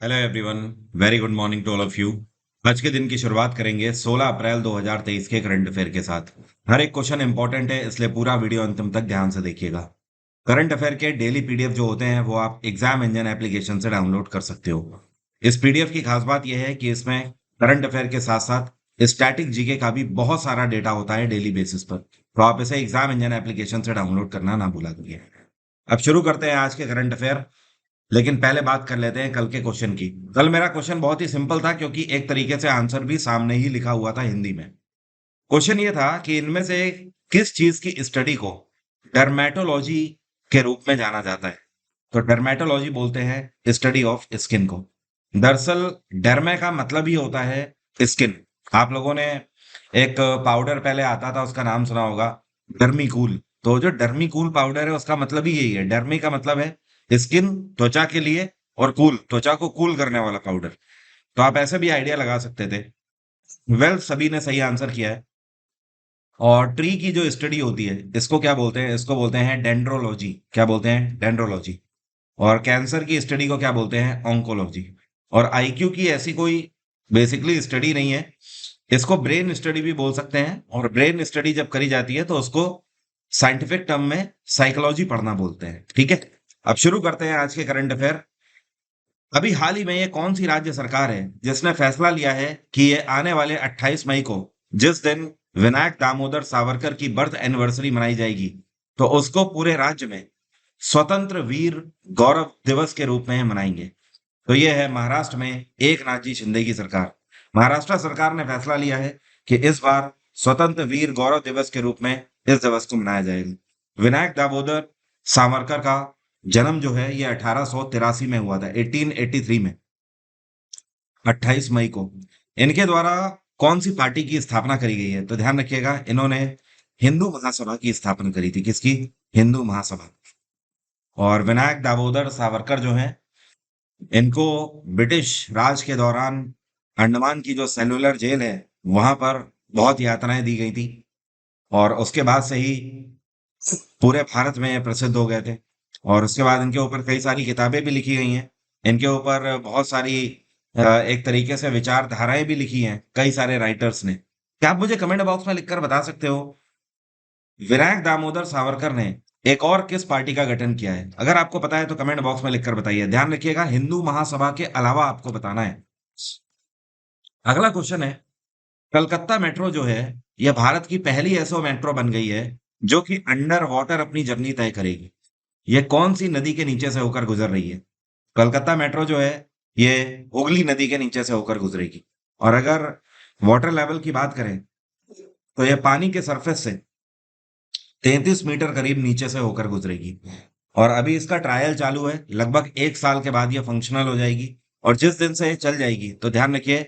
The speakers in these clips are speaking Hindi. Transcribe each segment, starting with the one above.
Hello everyone. Very good morning to all of you. आज के दिन की शुरुआत करेंगे 16 अप्रैल 2023 के करंट अफेयर के साथ। हर एक क्वेश्चन इंपॉर्टेंट है, इसलिए पूरा वीडियो अंतिम तक ध्यान से देखिएगा। करंट अफेयर के डेली पीडीएफ जो होते हैं वो आप एग्जाम इंजन एप्लीकेशन से डाउनलोड कर सकते हो। इस पीडीएफ की खास बात यह है कि इसमें करंट अफेयर के साथ साथ स्टैटिक जीके का भी बहुत सारा डेटा होता है डेली बेसिस पर, तो आप इसे एग्जाम इंजन एप्लीकेशन से डाउनलोड करना ना भूला करिए। अब शुरू करते हैं आज के करंट अफेयर। लेकिन पहले बात कर लेते हैं कल के क्वेश्चन की। कल मेरा क्वेश्चन बहुत ही सिंपल था, क्योंकि एक तरीके से आंसर भी सामने ही लिखा हुआ था हिंदी में। क्वेश्चन ये था कि इनमें से किस चीज की स्टडी को डर्मेटोलॉजी के रूप में जाना जाता है। तो डर्मेटोलॉजी बोलते हैं स्टडी ऑफ स्किन को। दरअसल डर्मे का मतलब ही होता है स्किन। आप लोगों ने एक पाउडर पहले आता था, उसका नाम सुना होगा, डर्मीकूल। तो जो डर्मीकूल पाउडर है उसका मतलब ही यही है। डर्मी का मतलब है स्किन, त्वचा के लिए, और कूल त्वचा को कूल करने वाला पाउडर। तो आप ऐसे भी आइडिया लगा सकते थे। वेल, सभी ने सही आंसर किया है। और ट्री की जो स्टडी होती है इसको क्या बोलते हैं? इसको बोलते हैं डेंड्रोलॉजी। क्या बोलते हैं? डेंड्रोलॉजी। और कैंसर की स्टडी को क्या बोलते हैं? ऑन्कोलॉजी। और आईक्यू की ऐसी कोई बेसिकली स्टडी नहीं है। इसको ब्रेन स्टडी भी बोल सकते हैं, और ब्रेन स्टडी जब करी जाती है तो उसको साइंटिफिक टर्म में साइकोलॉजी पढ़ना बोलते हैं। ठीक है, अब शुरू करते हैं आज के करंट अफेयर। अभी हाल ही में ये कौन सी राज्य सरकार है जिसने फैसला लिया है कि ये आने वाले 28 मई को, जिस दिन विनायक दामोदर सावरकर की बर्थ एनिवर्सरी मनाई जाएगी, तो उसको पूरे राज्य में स्वतंत्र वीर गौरव दिवस के रूप में मनाएंगे। तो ये है महाराष्ट्र में एक नाथ जी शिंदे की सरकार। महाराष्ट्र सरकार ने फैसला लिया है कि इस बार स्वतंत्र वीर गौरव दिवस के रूप में इस दिवस को मनाया जाएगा। विनायक दामोदर सावरकर का जन्म जो है ये 1883 में हुआ था, 1883 में, 28 मई को। इनके द्वारा कौन सी पार्टी की स्थापना करी गई है? तो ध्यान रखिएगा, इन्होंने हिंदू महासभा की स्थापना करी थी। किसकी? हिंदू महासभा। और विनायक दामोदर सावरकर जो है, इनको ब्रिटिश राज के दौरान अंडमान की जो सेलुलर जेल है वहां पर बहुत यातनाएं दी गई थी। और उसके बाद से ही पूरे भारत में ये प्रसिद्ध हो गए थे। और उसके बाद इनके ऊपर कई सारी किताबें भी लिखी गई हैं। इनके ऊपर बहुत सारी एक तरीके से विचारधाराएं भी लिखी हैं कई सारे राइटर्स ने। क्या आप मुझे कमेंट बॉक्स में लिखकर बता सकते हो विनायक दामोदर सावरकर ने एक और किस पार्टी का गठन किया है? अगर आपको पता है तो कमेंट बॉक्स में लिखकर बताइए। ध्यान रखिएगा, हिंदू महासभा के अलावा आपको बताना है। अगला क्वेश्चन है, कलकत्ता मेट्रो जो है यह भारत की पहली ऐसो मेट्रो बन गई है जो कि अंडर वाटर अपनी जर्नी तय करेगी। ये कौन सी नदी के नीचे से होकर गुजर रही है? कलकत्ता मेट्रो जो है ये हुगली नदी के नीचे से होकर गुजरेगी। और अगर वाटर लेवल की बात करें तो ये पानी के सरफेस से 33 मीटर करीब नीचे से होकर गुजरेगी। और अभी इसका ट्रायल चालू है, लगभग 1 साल के बाद ये फंक्शनल हो जाएगी। और जिस दिन से ये चल जाएगी तो ध्यान रखिए,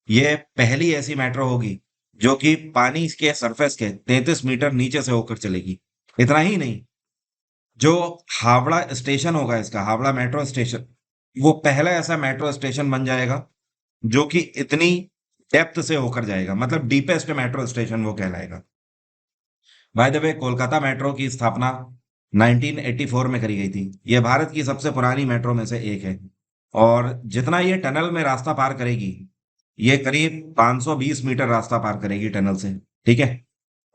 ये पहली ऐसी मेट्रो होगी जो कि पानी के सरफेस के 33 मीटर नीचे से होकर चलेगी। इतना ही नहीं, जो हावड़ा स्टेशन होगा इसका, हावड़ा मेट्रो स्टेशन, वो पहला ऐसा मेट्रो स्टेशन बन जाएगा जो कि इतनी डेप्थ से होकर जाएगा, मतलब डीपेस्ट मेट्रो स्टेशन वो कहलाएगा। By the way, Kolkata metro की स्थापना 1984 में करी गई थी। यह भारत की सबसे पुरानी मेट्रो में से एक है। और जितना ये टनल में रास्ता पार करेगी, ये करीब 520 मीटर रास्ता पार करेगी टनल से। ठीक है,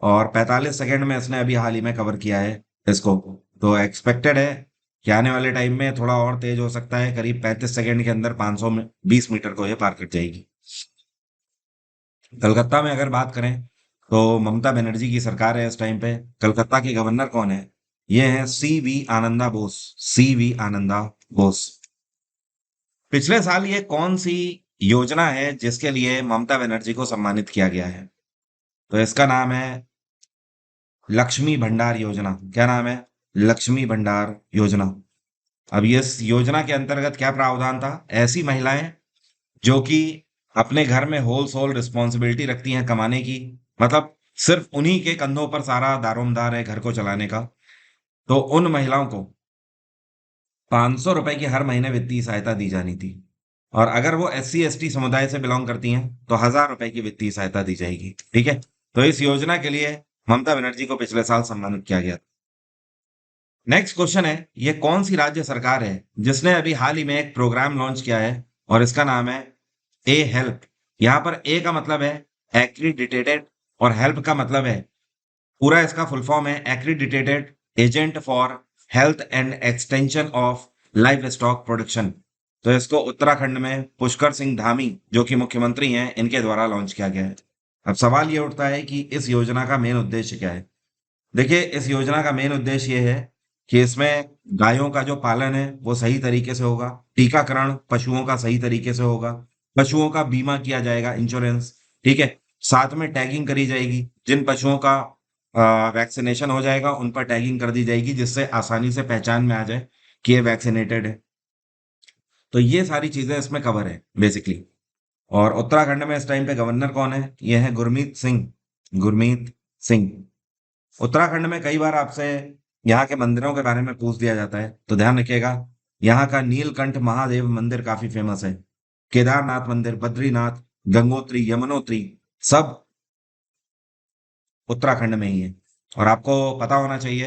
और 45 सेकंड में इसने अभी हाल ही में कवर किया है इसको। तो एक्सपेक्टेड है कि आने वाले टाइम में थोड़ा और तेज हो सकता है, करीब 35 सेकंड के अंदर 520 मीटर को ये पार कर जाएगी। कलकत्ता में अगर बात करें तो ममता बनर्जी की सरकार है इस टाइम पे। कलकत्ता के गवर्नर कौन है? ये है C V Ananda Bose. C V Ananda Bose. पिछले साल ये कौन सी योजना है जिसके लिए ममता बनर्जी को सम्मानित किया गया है? तो इसका नाम है लक्ष्मी भंडार योजना। क्या नाम है? लक्ष्मी भंडार योजना। अब इस योजना के अंतर्गत क्या प्रावधान था? ऐसी महिलाएं जो कि अपने घर में होल सोल रिस्पॉन्सिबिलिटी रखती हैं कमाने की, मतलब सिर्फ उन्हीं के कंधों पर सारा दारोमदार है घर को चलाने का, तो उन महिलाओं को 500 रुपए की हर महीने वित्तीय सहायता दी जानी थी। और अगर वो SC ST समुदाय से बिलोंग करती हैं तो 1,000 रुपए की वित्तीय सहायता दी जाएगी। ठीक है, तो इस योजना के लिए ममता बनर्जी को पिछले साल सम्मानित किया गया। नेक्स्ट क्वेश्चन है, ये कौन सी राज्य सरकार है जिसने अभी हाल ही में एक प्रोग्राम लॉन्च किया है और इसका नाम है ए हेल्प। यहाँ पर ए का मतलब है एक्रीडिटेटेड और हेल्प का मतलब है, पूरा इसका फुल फॉर्म है accredited agent for health and extension of life stock production. तो इसको उत्तराखंड में पुष्कर सिंह धामी जो कि मुख्यमंत्री हैं इनके द्वारा लॉन्च किया गया है। अब सवाल ये उठता है कि इस योजना का मेन उद्देश्य क्या है। देखिए, इस योजना का मेन उद्देश्य ये है कि इसमें गायों का जो पालन है वो सही तरीके से होगा, टीकाकरण पशुओं का सही तरीके से होगा, पशुओं का बीमा किया जाएगा, इंश्योरेंस, ठीक है। साथ में टैगिंग करी जाएगी, जिन पशुओं का वैक्सीनेशन हो जाएगा उन पर टैगिंग कर दी जाएगी जिससे आसानी से पहचान में आ जाए कि ये वैक्सीनेटेड है। तो ये सारी चीजें इसमें कवर है बेसिकली। और उत्तराखंड में इस टाइम पे गवर्नर कौन है? ये है गुरमीत सिंह। गुरमीत सिंह। उत्तराखंड में कई बार आपसे यहाँ के मंदिरों के बारे में पूछ दिया जाता है, तो ध्यान रखिएगा। यहाँ का नीलकंठ महादेव मंदिर काफी फेमस है। केदारनाथ मंदिर, बद्रीनाथ, गंगोत्री, यमुनोत्री, सब उत्तराखंड में ही है। और आपको पता होना चाहिए,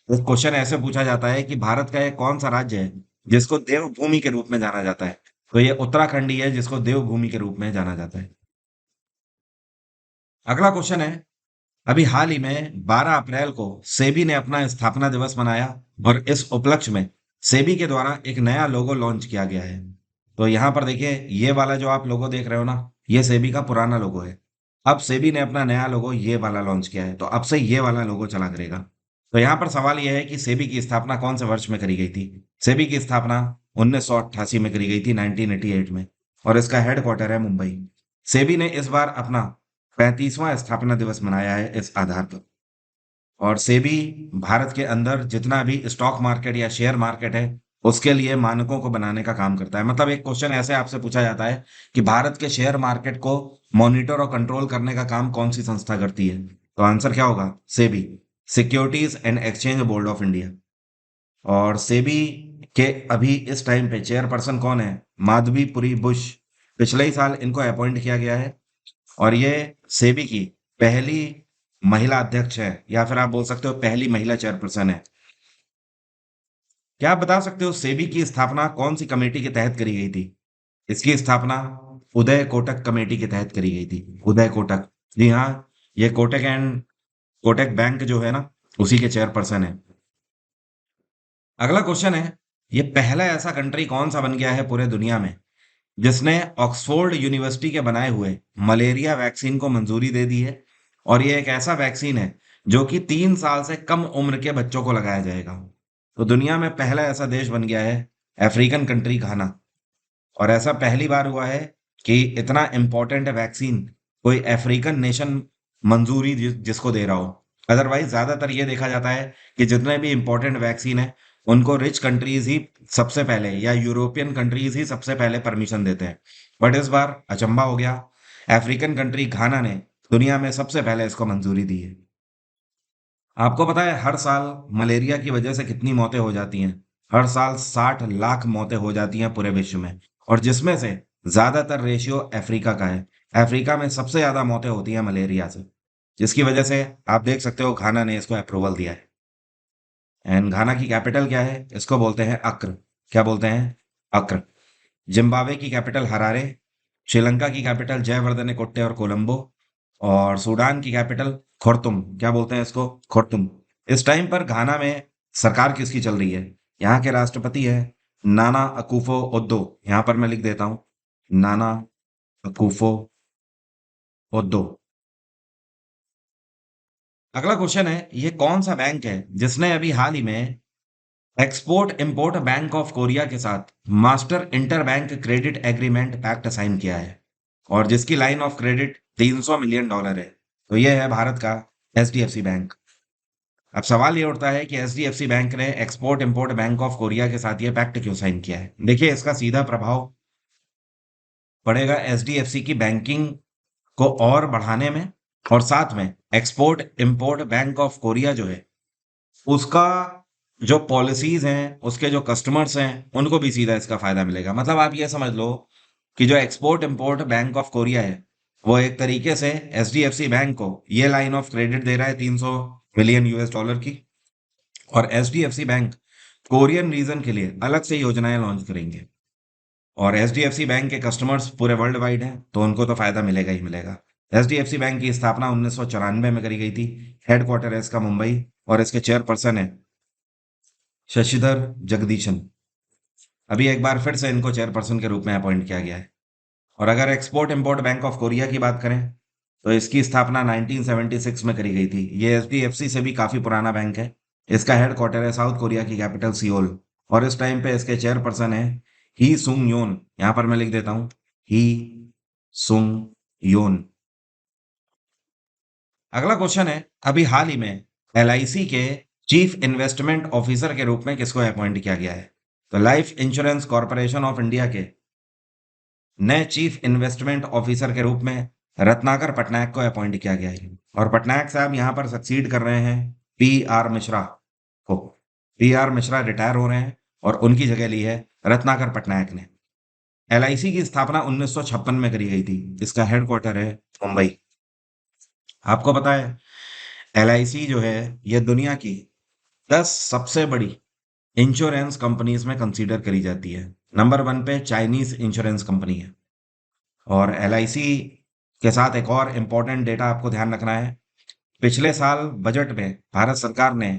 एक क्वेश्चन ऐसे पूछा जाता है कि भारत का एक कौन सा राज्य है जिसको देवभूमि के रूप में जाना जाता है? तो ये उत्तराखंड ही है जिसको देवभूमि के रूप में जाना जाता है। अगला क्वेश्चन है, अभी हाल ही में 12 अप्रैल को सेबी ने अपना स्थापना दिवस मनाया और इस उपलक्ष्य में सेबी के द्वारा एक नया लोगो लॉन्च किया गया है। तो यहाँ पर देखिए, ये वाला जो आप लोगो देख रहे हो ना, ये सेबी का पुराना लोगो है। अब सेबी ने अपना नया लोगो ये वाला लॉन्च किया है, तो अब से ये वाला लोगो चला करेगा। तो यहाँ पर सवाल यह है कि सेबी की स्थापना कौन से वर्ष में करी गई थी? सेबी की स्थापना 1988 में करी गई थी, 1988 में। और इसका हेडक्वार्टर है मुंबई। सेबी ने इस बार अपना 35वां स्थापना दिवस मनाया है इस आधार पर। और सेबी भारत के अंदर जितना भी स्टॉक मार्केट या शेयर मार्केट है उसके लिए मानकों को बनाने का काम करता है। मतलब एक क्वेश्चन ऐसे आपसे पूछा जाता है कि भारत के शेयर मार्केट को मॉनिटर और कंट्रोल करने का काम कौन सी संस्था करती है? तो आंसर क्या होगा? SEBI, securities and exchange board of India. और सेबी के अभी इस टाइम पे चेयरपर्सन कौन है? माधवीपुरी बुश। पिछले ही साल इनको अपॉइंट किया गया है और ये सेबी की पहली महिला अध्यक्ष है, या फिर आप बोल सकते हो पहली महिला चेयरपर्सन है। क्या आप बता सकते हो सेबी की स्थापना कौन सी कमेटी के तहत करी गई थी? इसकी स्थापना उदय कोटक कमेटी के तहत करी गई थी। उदय कोटक, जी हाँ, ये कोटक बैंक जो है ना, उसी के चेयरपर्सन है। अगला क्वेश्चन है, ये पहला ऐसा कंट्री कौन सा बन गया है पूरे दुनिया में जिसने ऑक्सफोर्ड यूनिवर्सिटी के बनाए हुए मलेरिया वैक्सीन को मंजूरी दे दी है? और ये एक ऐसा वैक्सीन है जो कि 3 साल से कम उम्र के बच्चों को लगाया जाएगा। तो दुनिया में पहला ऐसा देश बन गया है अफ्रीकन कंट्री घाना। और ऐसा पहली बार हुआ है कि इतना इंपॉर्टेंट वैक्सीन कोई अफ्रीकन नेशन मंजूरी जिसको दे रहा हो। अदरवाइज ज्यादातर ये देखा जाता है कि जितने भी इंपॉर्टेंट वैक्सीन है उनको रिच कंट्रीज ही सबसे पहले, या यूरोपियन कंट्रीज ही सबसे पहले परमिशन देते हैं। बट इस बार अचंबा हो गया, अफ्रीकन कंट्री घाना ने दुनिया में सबसे पहले इसको मंजूरी दी है। आपको पता है हर साल मलेरिया की वजह से कितनी मौतें हो जाती हैं? हर साल 60 लाख मौतें हो जाती हैं पूरे विश्व में, और जिसमें से ज्यादातर रेशियो अफ्रीका का है। अफ्रीका में सबसे ज्यादा मौतें होती हैं मलेरिया से, जिसकी वजह से आप देख सकते हो घाना ने इसको अप्रूवल दिया है। एंड घाना की कैपिटल क्या है? इसको बोलते हैं अक्र। क्या बोलते हैं? अक्र। जिम्बाब्वे की कैपिटल हरारे। श्रीलंका की कैपिटल जयवर्धने कोट्टे और कोलंबो। और सूडान की कैपिटल खुर्तुम। क्या बोलते हैं इसको? खुर्तुम। इस टाइम पर घाना में सरकार किसकी चल रही है? यहाँ के राष्ट्रपति है नाना अकुफो ओद्दो। यहाँ पर मैं लिख देता हूँ, नाना अकुफो ओद्दो। अगला क्वेश्चन है, ये कौन सा बैंक है जिसने अभी हाल ही में export import bank of Korea के साथ master interbank credit agreement pact sign किया है और जिसकी लाइन ऑफ क्रेडिट $300 मिलियन है? तो यह है भारत का एचडीएफसी बैंक। अब सवाल ये उठता है कि एचडीएफसी बैंक ने export import bank of Korea के साथ ये पैक्ट क्यों साइन किया है? देखिए, इसका सीधा प्रभाव पड़ेगा एचडीएफसी की बैंकिंग को और बढ़ाने में, और साथ में export import bank of Korea जो है उसका जो पॉलिसीज हैं, उसके जो कस्टमर्स हैं, उनको भी सीधा इसका फायदा मिलेगा। मतलब आप ये समझ लो कि जो export import bank of Korea है वो एक तरीके से एचडीएफसी बैंक को ये लाइन ऑफ क्रेडिट दे रहा है $300 मिलियन की। और एचडीएफसी बैंक कोरियन रीजन के लिए अलग से योजनाएं लॉन्च करेंगे। और एचडीएफसी बैंक के कस्टमर्स पूरे वर्ल्ड वाइड हैं, तो उनको तो फायदा मिलेगा ही मिलेगा। एचडीएफसी बैंक की स्थापना 1994 में करी गई थी। हेडक्वार्टर है इसका मुंबई, और इसके चेयरपर्सन है शशिधर जगदीशन। अभी एक बार फिर से इनको चेयरपर्सन के रूप में अपॉइंट किया गया है। और अगर export import bank of Korea की बात करें, तो इसकी स्थापना 1976 में करी गई थी। ये एचडीएफसी से भी काफी पुराना बैंक है। इसका हेडक्वार्टर है साउथ कोरिया की कैपिटल सियोल, और इस टाइम पे इसके चेयरपर्सन है ही सुंग योन। यहां पर मैं लिख देता हूं, ही सुंग योन। अगला क्वेश्चन है, अभी हाल ही में एलआईसी के चीफ इन्वेस्टमेंट ऑफिसर के रूप में किसको अपॉइंट किया गया है? तो life insurance corporation of India के नए चीफ इन्वेस्टमेंट ऑफिसर के रूप में रत्नाकर पटनायक को अपॉइंट किया गया है। और पटनायक साहब यहां पर सक्सीड कर रहे हैं पी आर मिश्रा को। पी आर मिश्रा रिटायर हो रहे हैं और उनकी जगह ली है रत्नाकर पटनायक ने। एलआईसी की स्थापना 1956 में करी गई थी। इसका हेडक्वार्टर है मुंबई। आपको पता है एलआईसी जो है ये दुनिया की 10 सबसे बड़ी इंश्योरेंस कंपनीज में कंसीडर करी जाती है। नंबर 1 पे चाइनीज इंश्योरेंस कंपनी है। और एलआईसी के साथ एक और इम्पोर्टेंट डेटा आपको ध्यान रखना है। पिछले साल बजट में भारत सरकार ने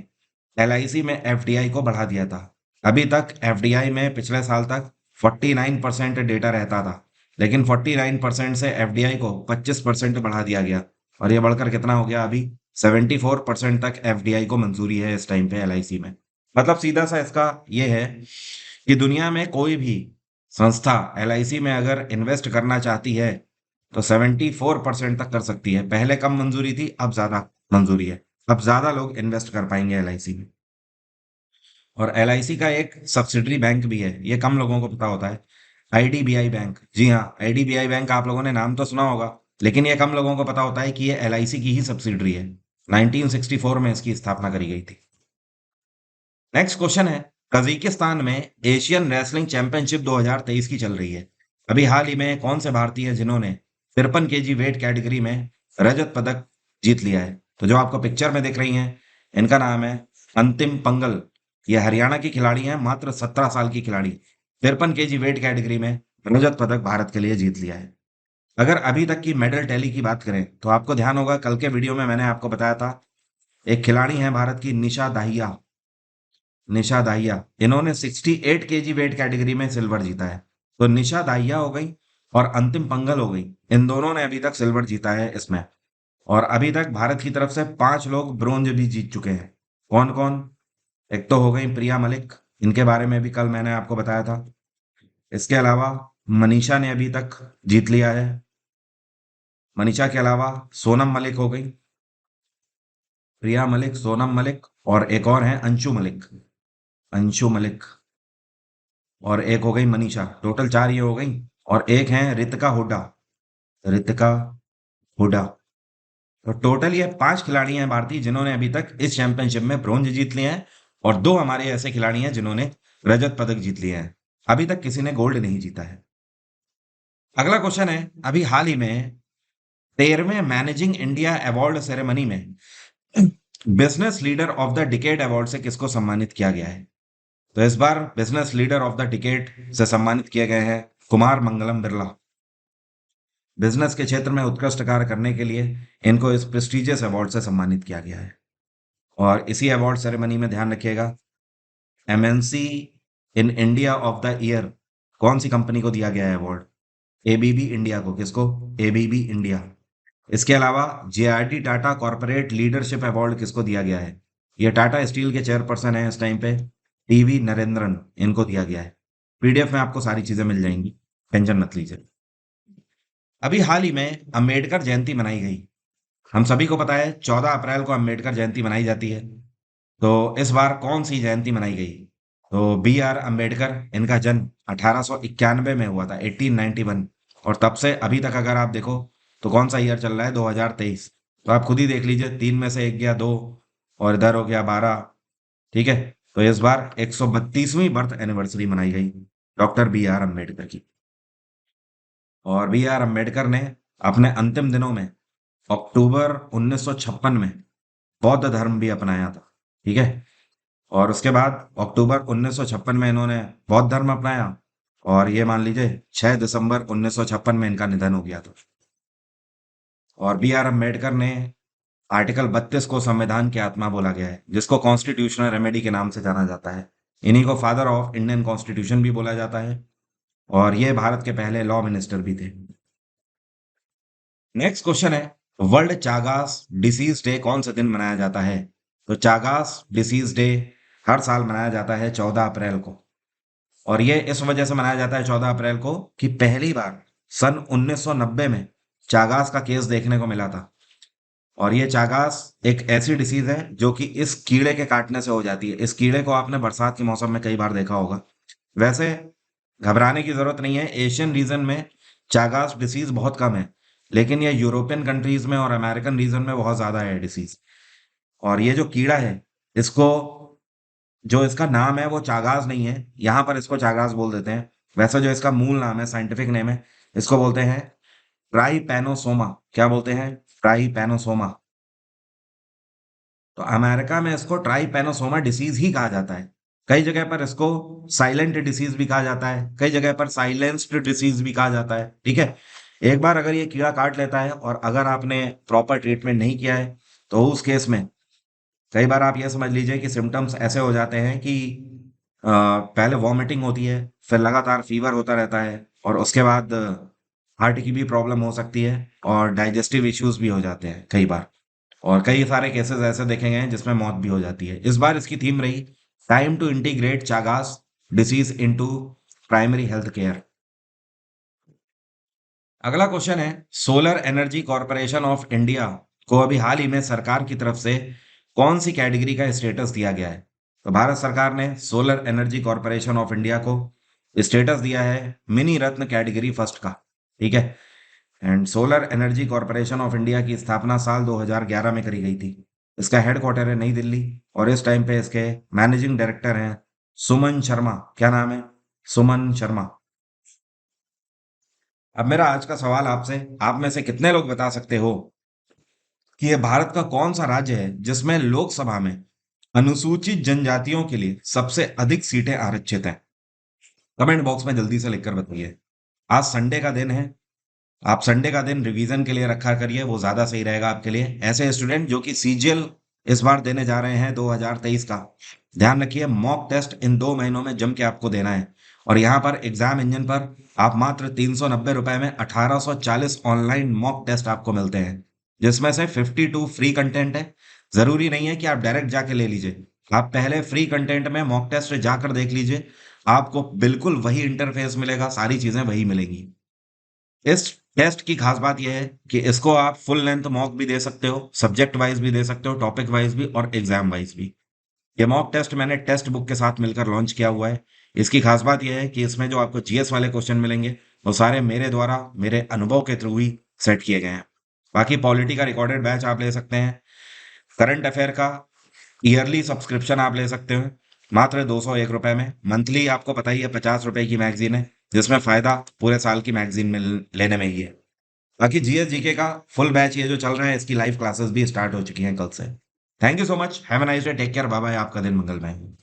एलआईसी में एफडीआई को बढ़ा दिया था। अभी तक एफडीआई में पिछले साल तक 49% डेटा रहता था, लेकिन 49% से एफडीआई को 25% बढ़ा दिया गया, और ये बढ़कर कितना हो गया अभी 74% तक एफडीआई को मंजूरी है इस टाइम पे एलआईसी में। मतलब सीधा सा इसका ये है कि दुनिया में कोई भी संस्था एलआईसी में अगर इन्वेस्ट करना चाहती है तो 74% तक कर सकती है। पहले कम मंजूरी थी, अब ज्यादा मंजूरी है। अब ज्यादा लोग इन्वेस्ट कर पाएंगे एलआईसी में। और एलआईसी का एक सब्सिडरी बैंक भी है, ये कम लोगों को पता होता है, आईडीबीआई बैंक। जी हाँ, आईडीबीआई बैंक आप लोगों ने नाम तो सुना होगा, लेकिन ये कम लोगों को पता होता है कि ये एलआईसी की ही सब्सिडरी है। 1964 में इसकी स्थापना करी गई थी। नेक्स्ट क्वेश्चन है, कजाकिस्तान में एशियन रेसलिंग चैंपियनशिप 2023 की चल रही है। अभी हाल ही में कौन से भारतीय हैं जिन्होंने 53 केजी वेट कैटेगरी में रजत पदक जीत लिया है? तो जो आपको पिक्चर में दिख रही हैं, इनका नाम है अंतिम पंगल। ये हरियाणा की खिलाड़ी हैं, मात्र 17 साल की खिलाड़ी। 53 केजी वेट कैटेगरी में रजत पदक भारत के लिए जीत लिया है। अगर अभी तक की मेडल टैली की बात करें, तो आपको ध्यान होगा कल के वीडियो में मैंने आपको बताया था, एक खिलाड़ी है भारत की निशा दाहिया। निशा दाहिया, इन्होंने 68 केजी वेट कैटेगरी में सिल्वर जीता है। तो निशा दाहिया हो गई और अंतिम पंगल हो गई, इन दोनों ने अभी तक सिल्वर जीता है इसमें। और अभी तक भारत की तरफ से 5 लोग ब्रोंज भी जीत चुके हैं। कौन कौन? एक तो हो गई प्रिया मलिक, इनके बारे में भी कल मैंने आपको बताया था। इसके अलावा मनीषा ने अभी तक जीत लिया है। मनीषा के अलावा सोनम मलिक हो गई, प्रिया मलिक, सोनम मलिक, और एक और है अंशु मलिक। अंशु मलिक, और एक हो गई मनीषा। टोटल 4 ये हो गई। और एक है रितिका हुड्डा। रितिका हुड्डा। तो टोटल ये 5 खिलाड़ी हैं भारतीय जिन्होंने अभी तक इस चैंपियनशिप में ब्रोंज जीत लिए हैं, और 2 हमारे ऐसे खिलाड़ी हैं जिन्होंने रजत पदक जीत लिए हैं। अभी तक किसी ने गोल्ड नहीं जीता है। अगला क्वेश्चन है, अभी हाल ही में 13वें मैनेजिंग इंडिया अवार्ड सेरेमनी में business leader of the decade award से किसको सम्मानित किया गया है? तो इस बार business leader of the decade से सम्मानित किए गए हैं कुमार मंगलम बिरला। बिजनेस के क्षेत्र में उत्कृष्ट कार्य करने के लिए इनको इस प्रेस्टिजियस अवार्ड से सम्मानित किया गया है। और इसी अवार्ड सेरेमनी में ध्यान रखिएगा, MNC in India of the year कौन सी कंपनी को दिया गया है अवार्ड? एबीबी इंडिया को। किसको? ABB India. इसके अलावा JRD Tata corporate leadership award किसको दिया गया है? ये टाटा स्टील के चेयरपर्सन है इस टाइम पे, टीवी नरेंद्रन, इनको दिया गया है। पीडीएफ में आपको सारी चीजें मिल जाएंगी, टेंशन मत लीजिए। अभी हाल ही में अंबेडकर जयंती मनाई गई। हम सभी को पता है 14 अप्रैल को अंबेडकर जयंती मनाई जाती है। तो इस बार कौन सी जयंती मनाई गई? तो बी आर अम्बेडकर, इनका जन्म 1891 में हुआ था, 1891। और तब से अभी तक अगर आप देखो तो कौन सा ईयर चल रहा है? 2023। तो आप खुद ही देख लीजिए, 3 में से 1 गया 2, और इधर हो गया 12। ठीक है, तो इस बार 132वीं बर्थ एनिवर्सरी मनाई गई डॉक्टर बी आर अम्बेडकर की। और बी आर अम्बेडकर ने अपने अंतिम दिनों में अक्टूबर 1956 में बौद्ध धर्म भी अपनाया था। ठीक है, और उसके बाद अक्टूबर 1956 में इन्होंने बौद्ध धर्म अपनाया, और ये मान लीजिए 6 दिसंबर 1956 में इनका निधन हो गया था। और बी आर अम्बेडकर ने आर्टिकल 32 को संविधान की आत्मा बोला गया है, जिसको कॉन्स्टिट्यूशनल रेमेडी के नाम से जाना जाता है। इन्हीं को फादर ऑफ इंडियन कॉन्स्टिट्यूशन भी बोला जाता है। और ये भारत के पहले लॉ मिनिस्टर भी थे। नेक्स्ट क्वेश्चन है, वर्ल्ड चागास डिसीज डे कौन से दिन मनाया जाता है? तो चागास डिसीज डे हर साल मनाया जाता है 14 अप्रैल को। और ये इस वजह से मनाया जाता है 14 अप्रैल को कि पहली बार सन 1990 में चागास का केस देखने को मिला था। और ये चागास एक ऐसी डिसीज है जो कि इस कीड़े के काटने से हो जाती है। इस कीड़े को आपने बरसात के मौसम में कई बार देखा होगा। वैसे घबराने की जरूरत नहीं है, एशियन रीजन में चागास डिसीज बहुत कम है, लेकिन ये यूरोपियन कंट्रीज में और अमेरिकन रीजन में बहुत ज्यादा है डिसीज। और ये जो कीड़ा है, इसको जो इसका नाम है वो चागास नहीं है, यहाँ पर इसको चागास बोल देते हैं। वैसे जो इसका मूल नाम है, साइंटिफिक नेम है, इसको बोलते हैं ट्राइपैनोसोमा। क्या बोलते हैं? ट्राइपैनोसोमा। तो अमेरिका में इसको ट्राइपैनोसोमा डिसीज ही कहा जाता है। कई जगह पर इसको साइलेंट डिसीज भी कहा जाता है, कई जगह पर साइलेंस्ड डिसीज भी कहा जाता है। ठीक है, एक बार अगर ये कीड़ा काट लेता है और अगर आपने प्रॉपर ट्रीटमेंट नहीं किया है, तो उस केस में कई बार आप ये समझ लीजिए कि सिम्टम्स ऐसे हो जाते हैं कि पहले वॉमिटिंग होती है, फिर लगातार फीवर होता रहता है, और उसके बाद हार्ट की भी प्रॉब्लम हो सकती है, और डाइजेस्टिव इश्यूज भी हो जाते हैं कई बार। और कई सारे केसेस ऐसे देखे गए हैं जिसमें मौत भी हो जाती है। इस बार इसकी थीम रही time to integrate Chagas disease into primary health care. अगला क्वेश्चन है, solar energy corporation of India को अभी हाल ही में सरकार की तरफ से कौन सी कैटेगरी का स्टेटस दिया गया है? तो भारत सरकार ने solar energy corporation of India को स्टेटस दिया है मिनी रत्न कैटेगरी फर्स्ट का। ठीक है, and solar energy corporation of India की स्थापना साल 2011 में करी गई थी। इसका हेडक्वार्टर है नई दिल्ली, और इस टाइम पे इसके मैनेजिंग डायरेक्टर हैं सुमन शर्मा। क्या नाम है? सुमन शर्मा। अब मेरा आज का सवाल आपसे, आप में से कितने लोग बता सकते हो कि ये भारत का कौन सा राज्य है जिसमें लोकसभा में अनुसूचित जनजातियों के लिए सबसे अधिक सीटें आरक्षित हैं? कमेंट बॉक्स में जल्दी से लिखकर बताइए। आज संडे का दिन है, आप संडे का दिन रिवीजन के लिए रखा करिए, वो ज्यादा सही रहेगा आपके लिए। ऐसे स्टूडेंट जो कि सीजीएल इस बार देने जा रहे हैं 2023 का, ध्यान रखिए मॉक टेस्ट इन 2 महीनों में जम के आपको देना है। और यहाँ पर एग्जाम इंजन पर आप मात्र 390 रुपए में 1840 ऑनलाइन मॉक टेस्ट आपको मिलते हैं, जिसमें से 52 फ्री कंटेंट है। जरूरी नहीं है कि आप डायरेक्ट जाके ले लीजिए, आप पहले फ्री कंटेंट में मॉक टेस्ट जाकर देख लीजिए। आपको बिल्कुल वही इंटरफेस मिलेगा, सारी चीजें वही मिलेंगी। इस टेस्ट की खास बात यह है कि इसको आप फुल लेंथ मॉक भी दे सकते हो, सब्जेक्ट वाइज भी दे सकते हो, टॉपिक वाइज भी और एग्जाम वाइज भी। ये मॉक टेस्ट मैंने टेक्स्ट बुक के साथ मिलकर लॉन्च किया हुआ है। इसकी खास बात यह है कि इसमें जो आपको जीएस वाले क्वेश्चन मिलेंगे, वो सारे मेरे द्वारा मेरे अनुभव के थ्रू ही सेट किए गए हैं। बाकी पॉलिटी का रिकॉर्डेड बैच आप ले सकते हैं, करंट अफेयर का ईयरली सब्सक्रिप्शन आप ले सकते हो मात्र 201 रुपए में। मंथली आपको पता ही है 50 रुपए की मैगजीन है, जिसमें फायदा पूरे साल की मैगजीन में लेने में ही है। बाकी जीएस जीके का फुल बैच ये जो चल रहा है, इसकी लाइव क्लासेस भी स्टार्ट हो चुकी हैं कल से। Thank you so much, have a nice day, take care, bye bye, आपका दिन मंगलमय हो।